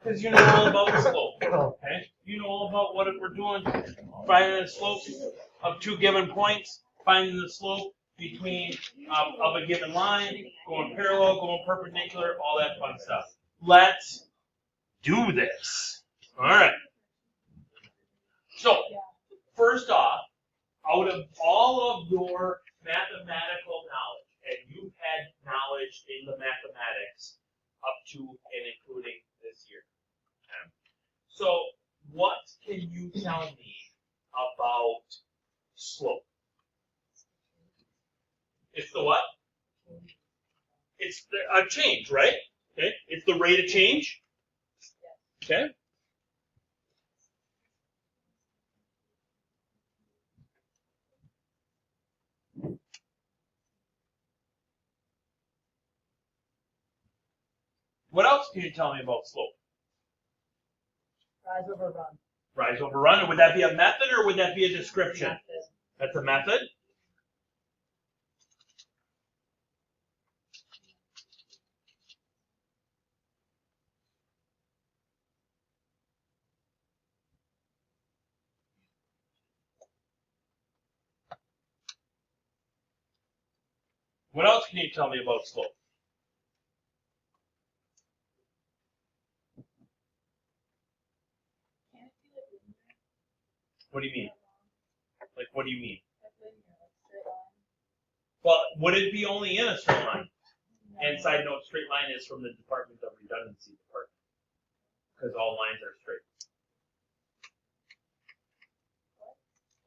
Because you know all about the slope. Okay? You know all about what we're doing. Finding the slope of two given points, finding the slope between of a given line, going parallel, going perpendicular, all that fun stuff. Let's do this. All right. So, first off, out of all of your mathematical knowledge, and you've had knowledge in the mathematics up to and including this year. Okay? So, what can you tell me about slope? It's the what? It's a change, right? Okay. It's the rate of change. Okay. What else can you tell me about slope? Rise over run. Rise over run. Would that be a method or would that be a description? Method. That's a method. What else can you tell me about slope? What do you mean? Like, what do you mean? Well, would it be only in a straight line? And side note, straight line is from the Department of Redundancy department. Because all lines are straight.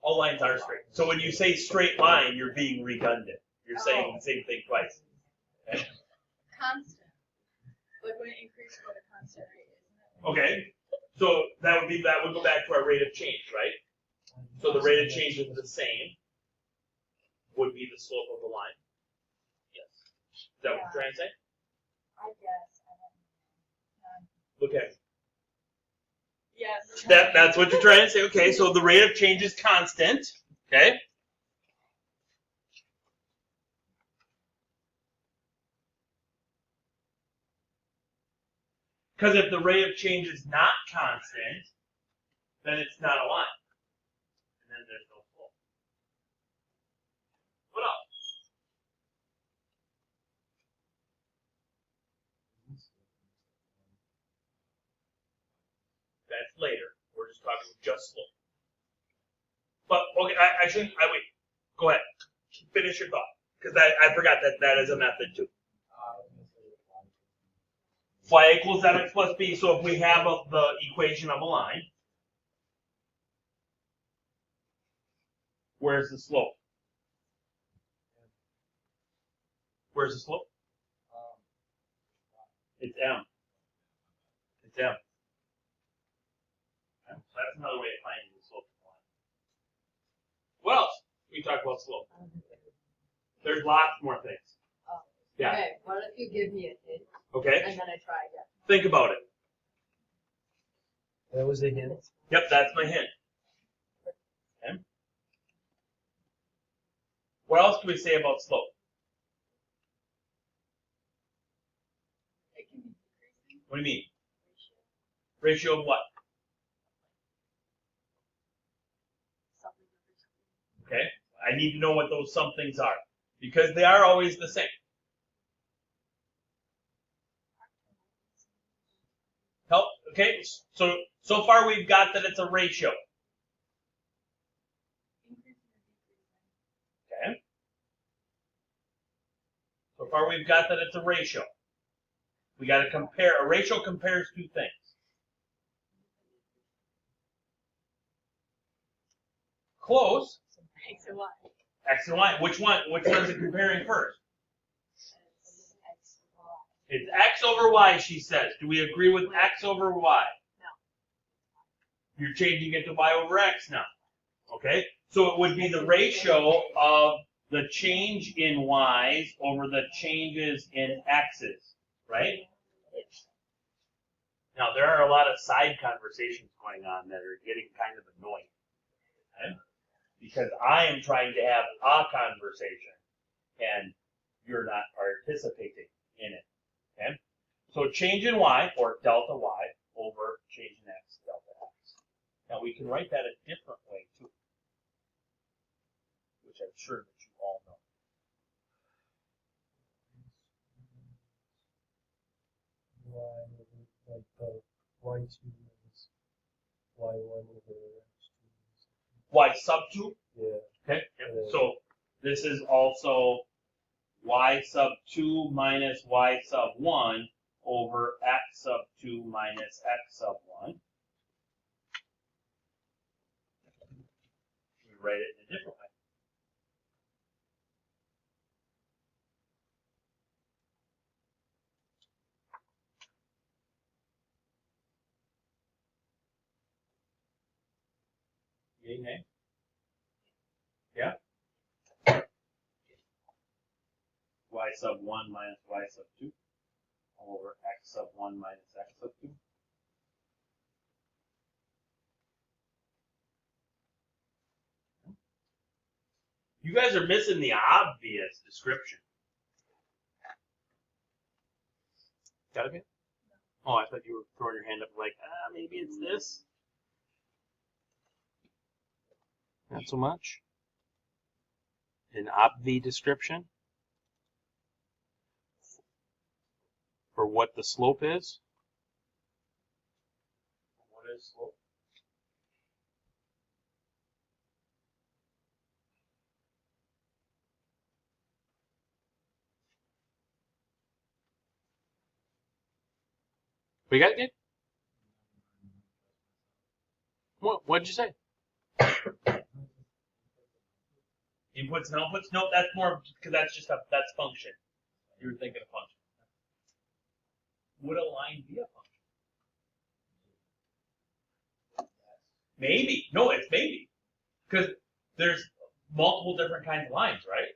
All lines are straight. So when you say straight line, you're being redundant. You're saying the same thing twice. Okay? Constant. Like when it increases at a constant rate, isn't it? Okay. So that would go back to our rate of change, right? So the rate of change is the same. Would be the slope of the line. Yes. Is that what you're trying to say? I guess. I don't know. Look at it. Yes. That's what you're trying to say. Okay, so the rate of change is constant. Okay. Because if the rate of change is not constant, then it's not a line. And then there's no slope. What else? That's later. We're just talking just slope. But, okay, wait. Go ahead. Finish your thought. Because I forgot that is a method too. Y equals mx plus b. So if we have the equation of a line, where's the slope? Where's the slope? It's m. It's m. Okay, so that's another way of finding the slope of the line. What else? We talk about slope. There's lots more things. Oh. Yeah. Okay, what if you give me a hint Okay. and then I try again? Think about it. That was a hint. Yep, that's my hint. Okay. What else can we say about slope? It can be decreasing. What do you mean? Ratio of what? Something over something. Okay. I need to know what those somethings are. Because they are always the same. Help? Okay. So far we've got that it's a ratio. Increasing or decreasing. Okay. So far we've got that it's a ratio. We got to compare. A ratio compares two things. Close. X and Y. X and Y. Which one? Which one is it comparing first? X and Y. It's X over Y, she says. Do we agree with X over Y? No. You're changing it to Y over X now. Okay? So it would be the ratio of the change in Y's over the changes in X's, right? Now, there are a lot of side conversations going on that are getting kind of annoying. Okay? Because I am trying to have a conversation, and you're not participating in it. Okay? So change in Y, or delta Y, over write that a different way too, which I'm sure that you all know. Y over, like the y2 is y1 over x2. Y sub 2. Yeah. Okay. Yep. So this is also y sub 2 minus y sub 1 over x sub 2 minus x sub 1. We write it in a different way. Yay, nay? Yeah? Y sub 1 minus y sub 2 over x sub 1 minus x sub 2. You guys are missing the obvious description. Got it? Oh, I thought you were throwing your hand up like, maybe it's this. Not so much. An obvi description for what the slope is. What is slope? We got it? What'd you say? Inputs and outputs? Nope, that's more, because that's function. You were thinking of function. Would a line be a function? Maybe. No, it's maybe. Because there's multiple different kinds of lines, right?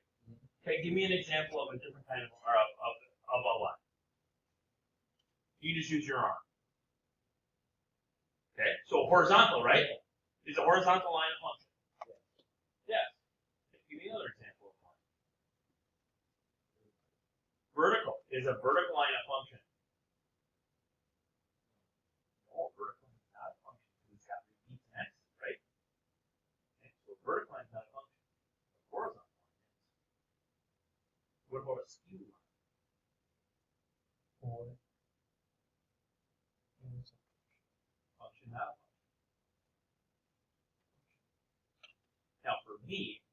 Okay, give me an example of a different kind of a line. You just use your arm. Okay, so horizontal, right? Is a horizontal line a function? Yes. Give me another example of one. Vertical. Is a vertical line a function? No, vertical is not a function. It's got repeats and x's, right? Okay, so vertical line is not a function. A horizontal line is. What about a skew line? Function, not a function. Now, for me,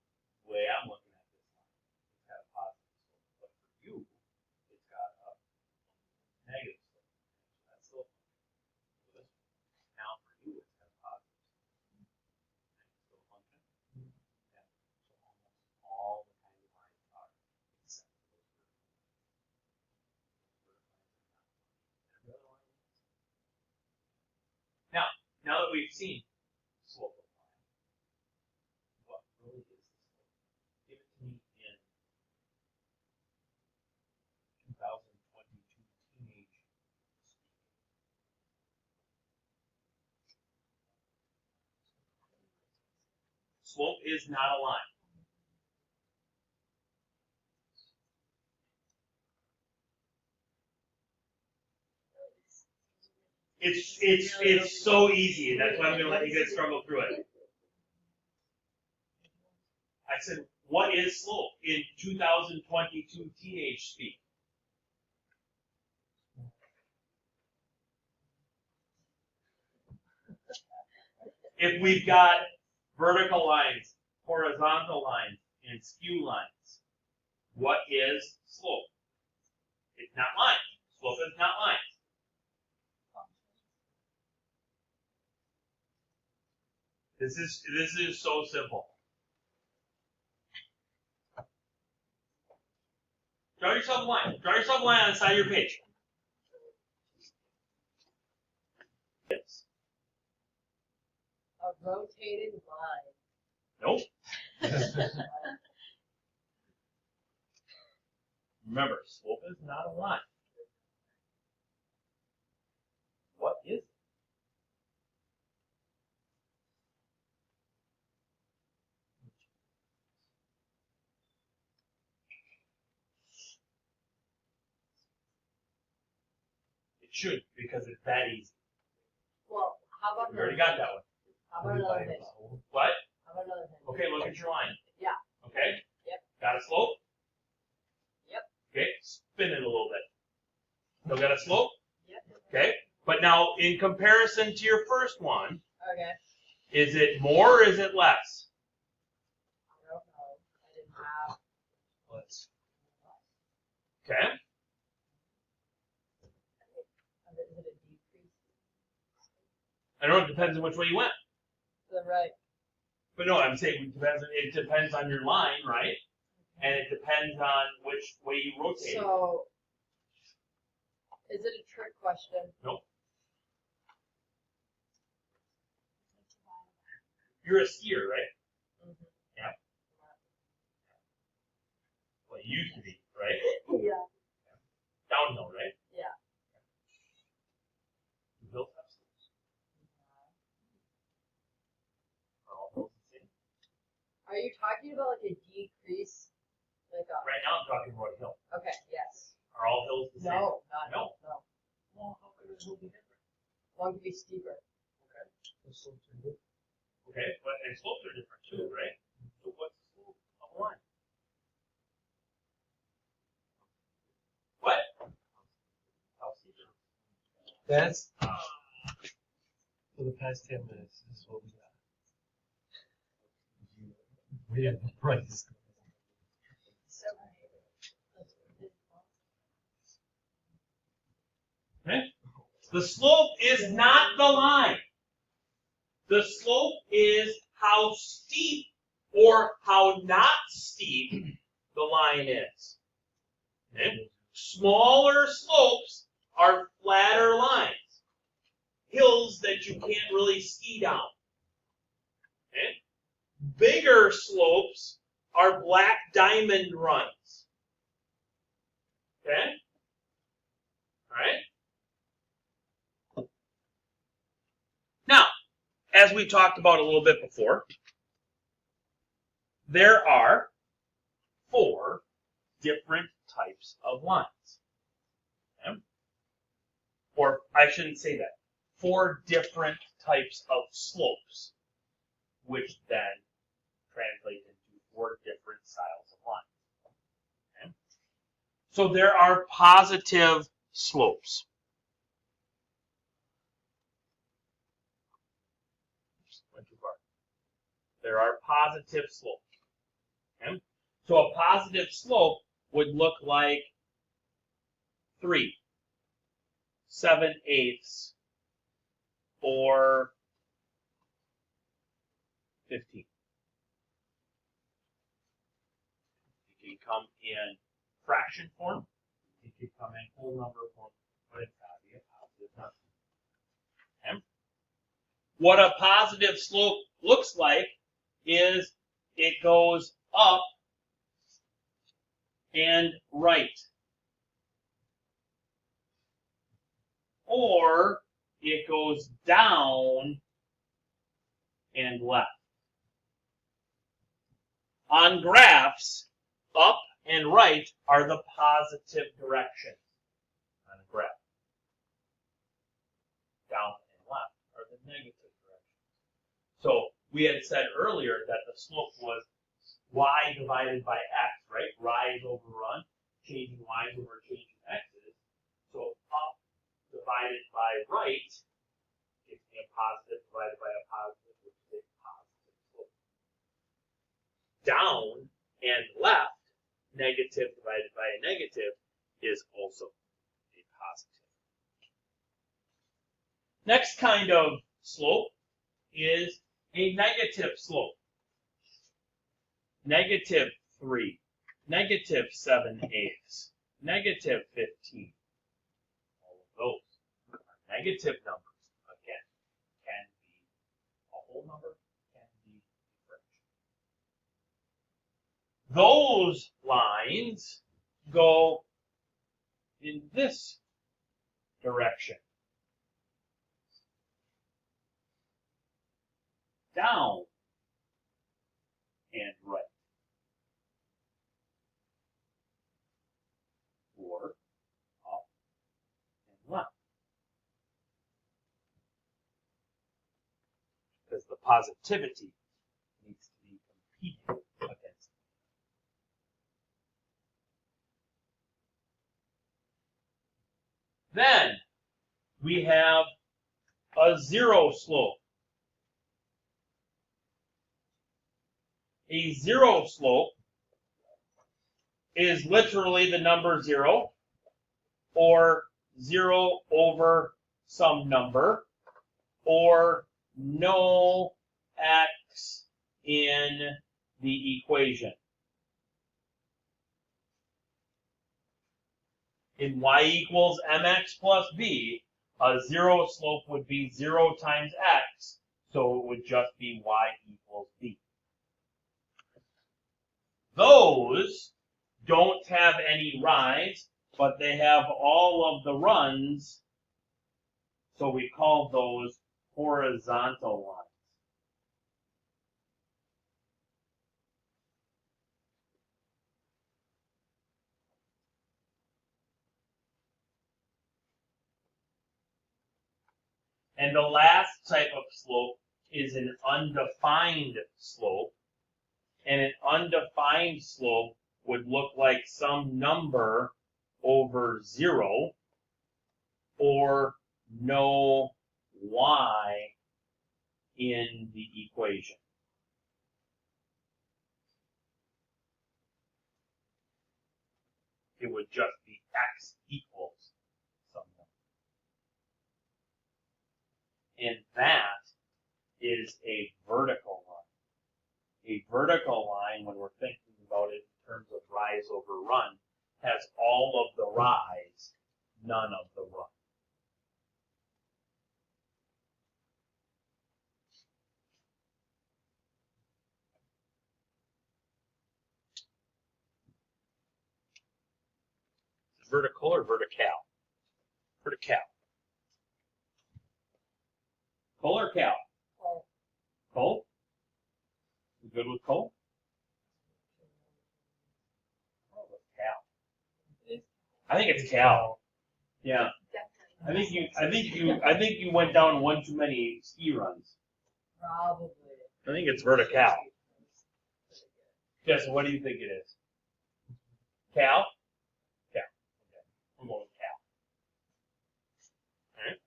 the way I'm looking at this line, it's got a positive slope. But for you, it's got a negative slope. So that's still a function. So this one. Now, for you, it's got a positive slope. Still a function. Yeah. So almost all the kinds of lines are, except for those vertical lines. Vertical lines are not a function. Now that we've seen slope of line, what really is the slope? Give it to me in 2022 teenage speak. Slope is not a line. It's so easy, and that's why I'm going to let you guys struggle through it. I said, what is slope in 2022 teenage speak? If we've got vertical lines, horizontal lines, and skew lines, what is slope? It's not lines. Slope is not lines. This is so simple. Draw yourself a line. Draw yourself a line on the side of your page. Yes. A rotated line. Nope. Remember, slope is not a line. What is it? It should, because it's that easy. Well, how about We already got that one. How about another thing? What? How about another thing? Okay, look at your line. Yeah. Okay? Yep. Got a slope? Yep. Okay, spin it a little bit. Still got a slope? Yep. Okay? But now, in comparison to your first one, Okay. is it more or is it less? I don't know. I didn't have. Let's. Okay? Is it a decrease? I don't know, it depends on which way you went. To the right. But no, I'm saying it depends on your line, right? And it depends on which way you rotate. So, is it a trick question? Nope. You're a skier, right? Mm-hmm. Yeah. Well, you used to be, right? Yeah. Downhill, right? Yeah. You built up slopes. Are all hills the same? Are you talking about like a decrease? Like a. Right now I'm talking about a hill. Okay, yes. Are all hills the same? No, not No. no. Well, how could a hill be different? One could be steeper. Okay, but and slopes are different too, right? So what's the slope of a line? What? How steep is it? That's for the past 10 minutes. This is what we got. We have the price. So. Okay? The slope is not the line. The slope is how steep or how not steep the line is. Okay? Smaller slopes are flatter lines. Hills that you can't really ski down. Okay? Bigger slopes are black diamond runs. Okay? Alright? Now, as we talked about a little bit before, there are 4 different types of lines. Okay? Or I shouldn't say that. 4 different types of slopes, which then translate into 4 different styles of lines. Okay? So there are positive slopes. Went too far. There are positive slopes. Okay? So a positive slope would look like 3, 7/8, or 15. It can come in fraction form. It can come in whole number form, but it's got to be a positive number. Okay? What a positive slope looks like is it goes up and right. Or it goes down and left. On graphs, up and right are the positive directions on a graph. Down and left are the negative directions. So we had said earlier that the slope was y divided by x, right? Rise over run, changing y's over changing x's. So up divided by right gives me a positive divided by a positive, which is a positive slope. Down and left, negative divided by a negative, is also a positive. Next kind of slope is a negative slope. -3, -7/8, -15. All of those are negative numbers. Again, can be a whole number, can be a fraction. Those lines go in this direction. Down and right. Or up and left. Because the positivity needs to be competing against it. Then we have a zero slope. A zero slope is literally the number 0, or 0 over some number, or no x in the equation. In y equals mx plus b, a zero slope would be 0 times x, so it would just be y equals b. Those don't have any rise, but they have all of the runs, so we call those horizontal lines. And the last type of slope is an undefined slope. And an undefined slope would look like some number over 0, or no y in the equation. It would just be x equals some number. And that is a vertical line. A vertical line, when we're thinking about it in terms of rise over run, has all of the rise, none of the run. Vertical or vertical? Vertical. Col or cal? Col. Col? You good with col? Oh, cal. I think it's cal. Yeah. I think you went down one too many ski runs. Probably. I think it's vertical. Jess, what do you think it is? Cal? Cal. Okay. I'm going with cal. Alright.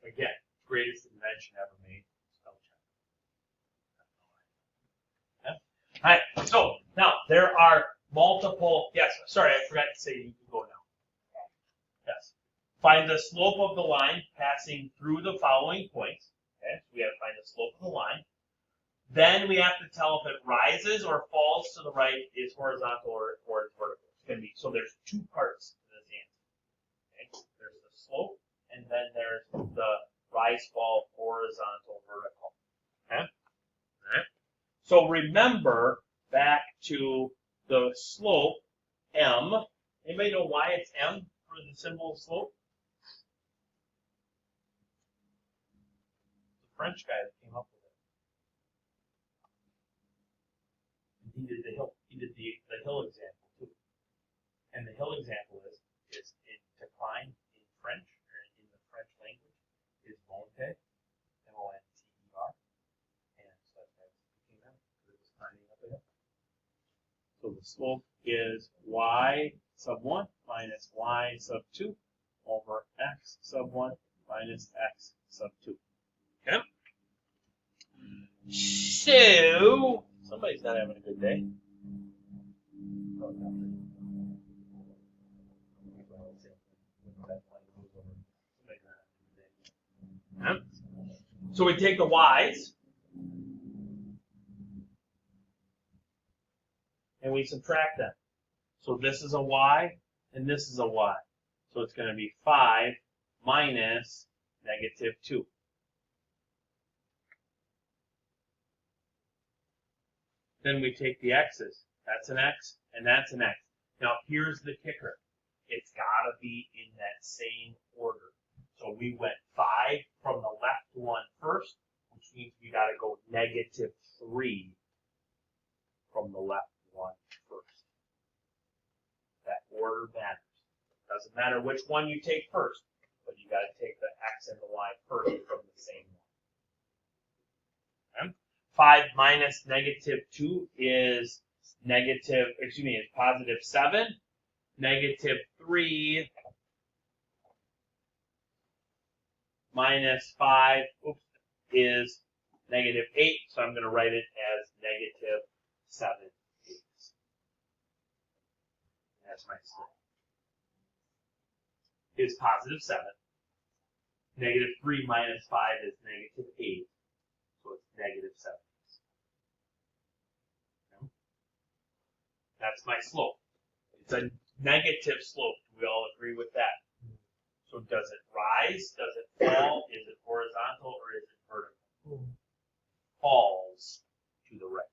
Again, greatest invention ever made. Spell check. Yeah. Alright, so now there are multiple, yes, sorry, I forgot to say you can go now. Yes. Find the slope of the line passing through the following points. Okay, so we have to find the slope of the line. Then we have to tell if it rises or falls to the right, is horizontal or it's vertical. It's going to be, so there's two parts to this answer. Okay? There's the slope, and then there's the rise, fall, horizontal, vertical. Okay? All right. So remember back to the slope, m. Anybody know why it's m for the symbol of slope? The French guy that came up with it. He did the hill. He did the hill example too. And the hill example is in to climb in French, or in the French language, is monter, M-O-N-T-E-R, and so that's why it came out, because it was climbing up a hill. So the slope is y sub 1 minus y sub 2 over x sub 1 minus x sub 2. Okay? So, somebody's not having a good day. Okay? So we take the y's and we subtract them. So this is a y and this is a y. So it's going to be 5 minus negative 2. Then we take the x's. That's an x and that's an x. Now here's the kicker. It's got to be in that same order. So we went 5 from the left one first, which means we got to go negative 3 from the left one first. That order matters. Doesn't matter which one you take first, but you got to take the x and the y first from the same one. Okay? 5 minus negative 2 is positive 7. Negative 3 minus 5 is negative 8, so I'm going to write it as negative 7 eighths. That's my slope. Is positive 7. Negative 3 minus 5 is negative 8, so it's negative 7. Okay. That's my slope. It's a negative slope. Do we all agree with that? So does it rise? Does it fall? Is it horizontal or is it vertical? Falls to the right.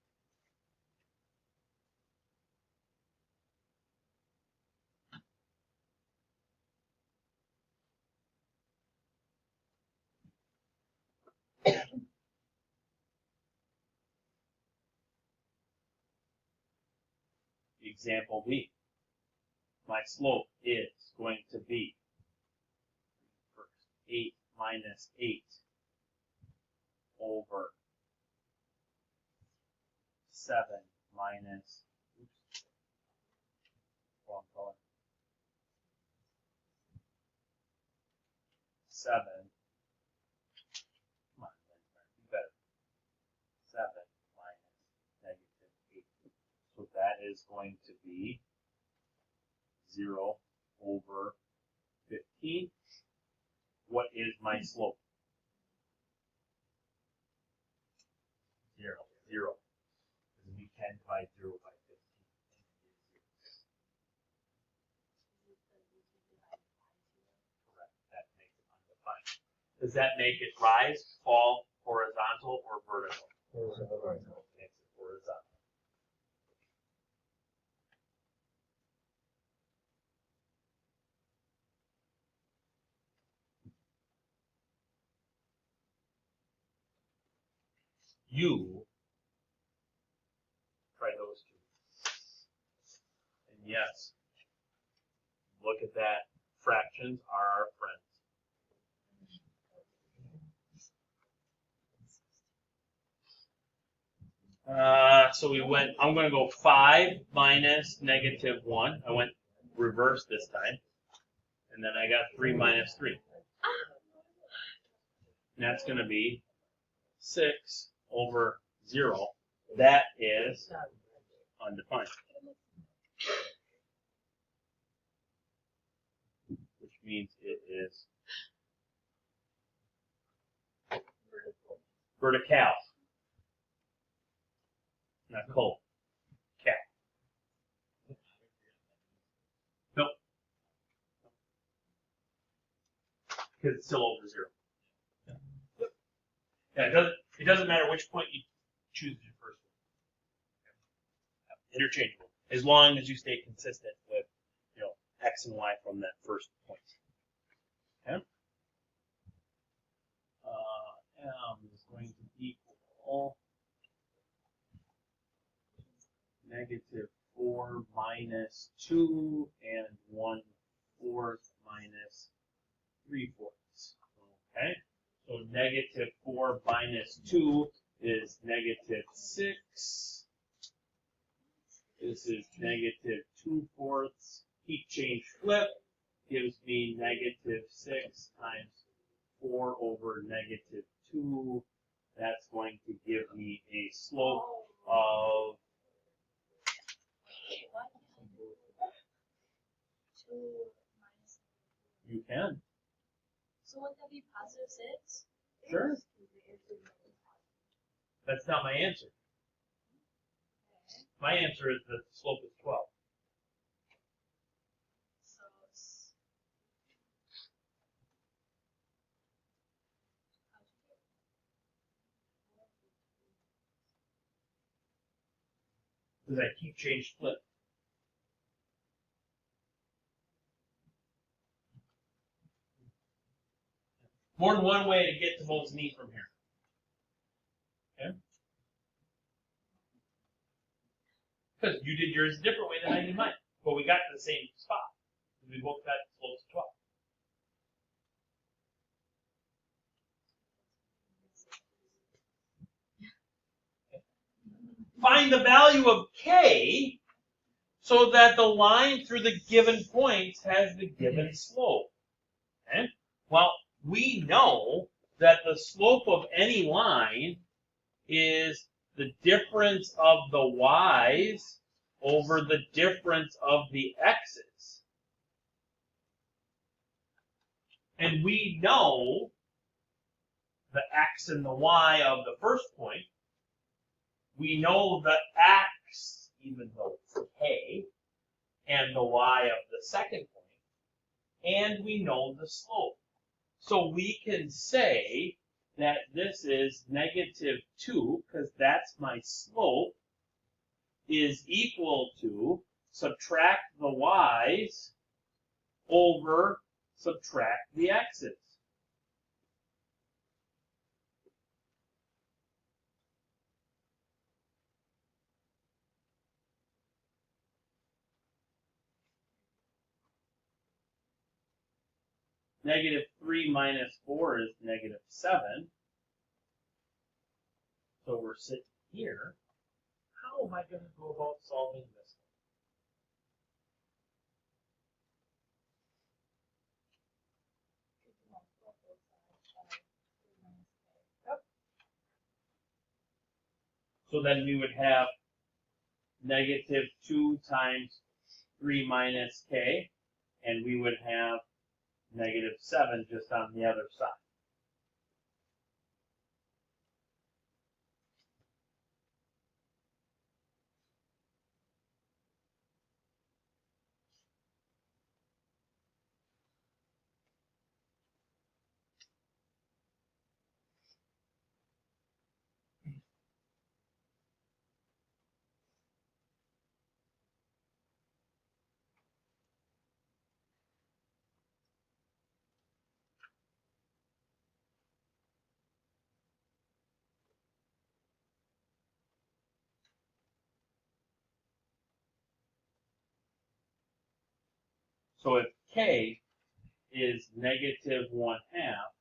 Example B. My slope is going to be 8 minus 8 over 7 minus, wrong color, 7, come on, be better, 7 minus negative 8. So that is going to be 0 over 15. What is my slope? 0. 0. Because we can divide 0 by 15. Correct. That makes it undefined. Does that make it rise, fall, horizontal, or vertical? Horizontal. Makes it horizontal. You try those two. And yes, look at that. Fractions are our friends. So we went, I'm going to go 5 minus negative 1. I went reverse this time. And then I got 3 minus 3. And that's going to be 6 over 0. That is undefined. Which means it is vertical. Not cold. Cal. Nope. Because it's still over 0. Yeah, it doesn't matter which point you choose your first one. Interchangeable. As long as you stay consistent with, x and y from that first point. Okay? M is going to equal negative 4 minus 2 and 1/4 minus 3/4. Okay? So negative 4 minus 2 is negative 6. This is negative 2/4. Heat change flip gives me negative 6 times 4 over negative 2. That's going to give me a slope of 2 minus. You can. So would that be positive 6? Sure. That's not my answer. My answer is the slope is 12. So it's Because I keep change flip. More than one way to get to Mo's knee from here. Okay? Because you did yours a different way than I did mine. But we got to the same spot. We both got slopes of 12. find the value of k so that the line through the given points has the given slope. Okay? Well, we know that the slope of any line is the difference of the y's over the difference of the x's. And we know the x and the y of the first point. We know the x, even though it's k, and the y of the second point. And we know the slope. So we can say that this is -2, because that's my slope, is equal to subtract the y's over subtract the x's. -3 minus 4 is -7. So we're sitting here. How am I going to go about solving this? So then we would have -2 times 3 minus k, and we would have -7 just on the other side. So if k is -1/2,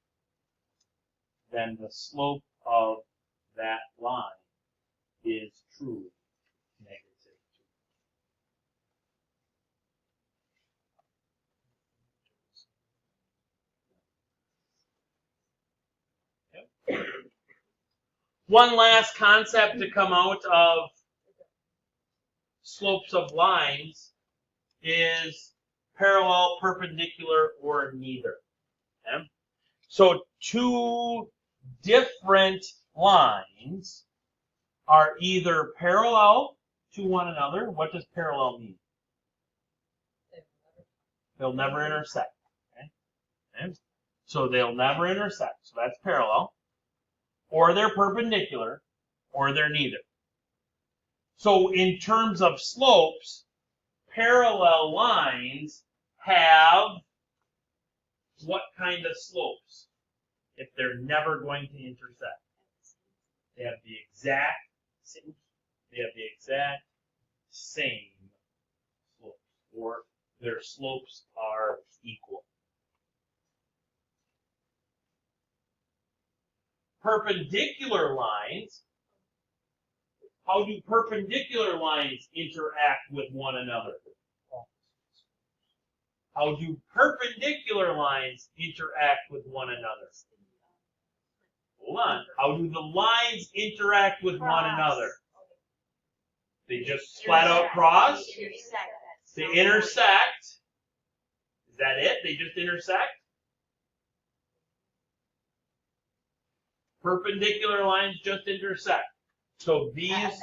then the slope of that line is truly -2. Okay. One last concept to come out of slopes of lines is parallel, perpendicular, or neither. Okay? So two different lines are either parallel to one another. What does parallel mean? They'll never intersect. Okay? Okay? So they'll never intersect. So that's parallel. Or they're perpendicular, or they're neither. So in terms of slopes, parallel lines have what kind of slopes if they're never going to intersect? They have the exact same slopes, or their slopes are equal. Perpendicular lines, how do perpendicular lines interact with one another? How do perpendicular lines interact with one another? Hold on. How do the lines interact with one another? They just flat out cross? They intersect. Is that it? They just intersect? Perpendicular lines just intersect. So these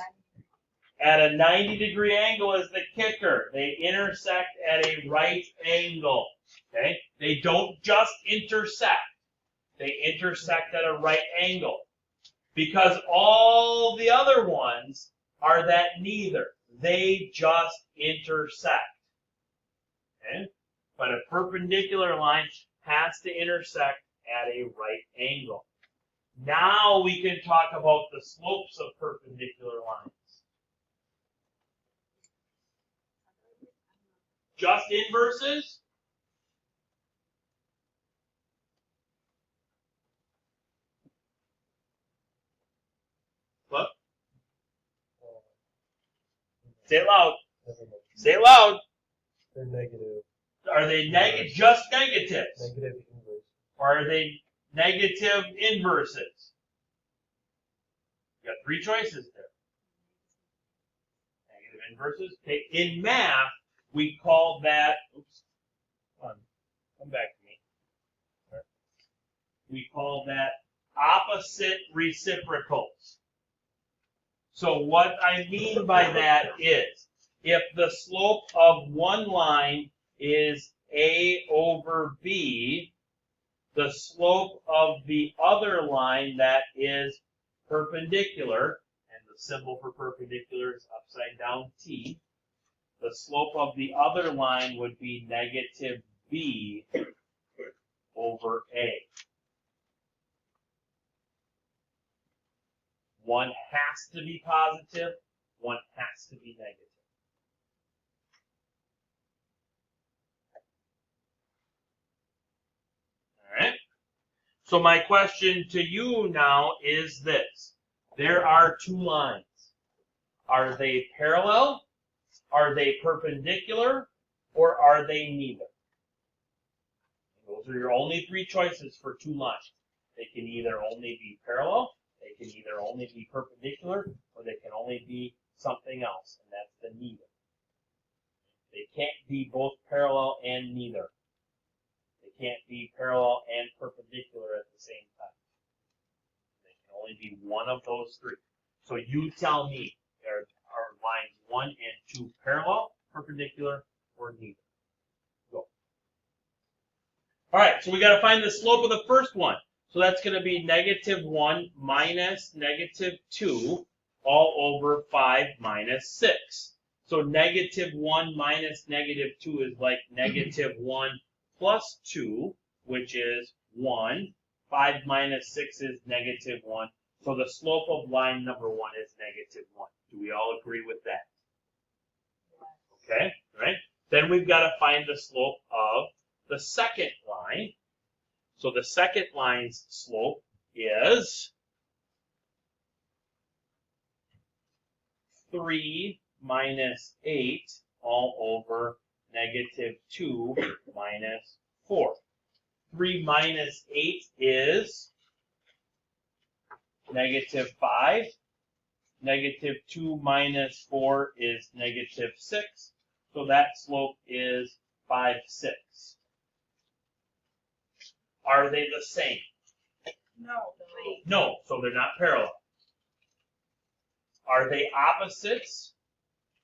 at a 90-degree angle is the kicker. They intersect at a right angle. Okay? They don't just intersect. They intersect at a right angle. Because all the other ones are that neither. They just intersect. Okay? But a perpendicular line has to intersect at a right angle. Now we can talk about the slopes of perpendicular lines. Just inverses? What? Say it loud. Never mind. Say it loud. They're negative. Are they just negatives? Negative inverse. Or are they negative inverses? You got three choices there. Negative inverses. Okay. In math, we call that, come back to me. We call that opposite reciprocals. So what I mean by that is, if the slope of one line is A over B, the slope of the other line that is perpendicular, and the symbol for perpendicular is upside down T, the slope of the other line would be negative B over A. One has to be positive, one has to be negative. All right? So my question to you now is this. There are two lines. Are they parallel? Are they perpendicular? Or are they neither? Those are your only three choices for two lines. They can either only be parallel, they can either only be perpendicular, or they can only be something else, and that's the neither. They can't be both parallel and neither. They can't be parallel and perpendicular at the same time. They can only be one of those three. So you tell me, are lines 1 and 2 parallel, perpendicular, or neither? Go. All right, so we got to find the slope of the first one. So that's going to be negative 1 minus negative 2 all over 5 minus 6. So negative 1 minus negative 2 is like negative 1 plus 2, which is 1. 5 minus 6 is negative 1. So the slope of line number 1 is negative 1. Do we all agree with that? Okay, right? Then we've got to find the slope of the second line. So the second line's slope is 3 minus 8 all over negative 2 minus 4. 3 minus 8 is negative 5. Negative 2 minus 4 is negative 6. So that slope is 5, 6. Are they the same? No. No, so they're not parallel. Are they opposites?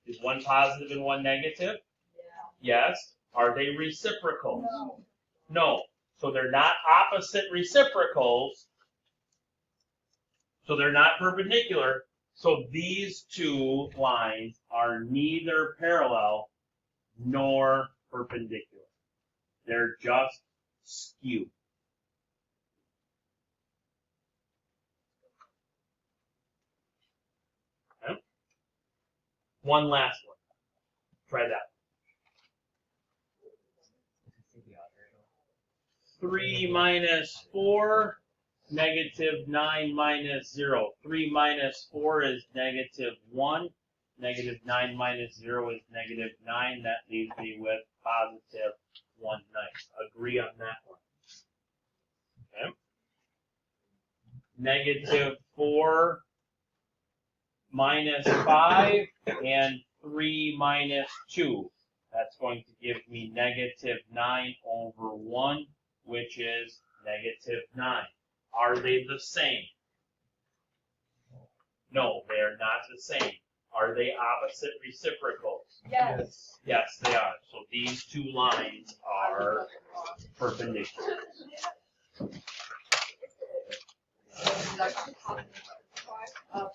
Is one positive and one negative? Yeah. Yes. Are they reciprocals? No. No. So they're not opposite reciprocals. So they're not perpendicular. So these two lines are neither parallel nor perpendicular. They're just skewed. Okay. One last one. Try that. 3 minus 4, negative 9 minus 0. 3 minus 4 is negative 1. Negative 9 minus 0 is negative 9. That leaves me with positive 1/9. Agree on that one. Okay. Negative 4 minus 5 and 3 minus 2. That's going to give me negative 9 over 1, which is negative 9. Are they the same? No, they are not the same. Are they opposite reciprocals? Yes. Yes, they are. So these two lines are perpendicular. That's the top.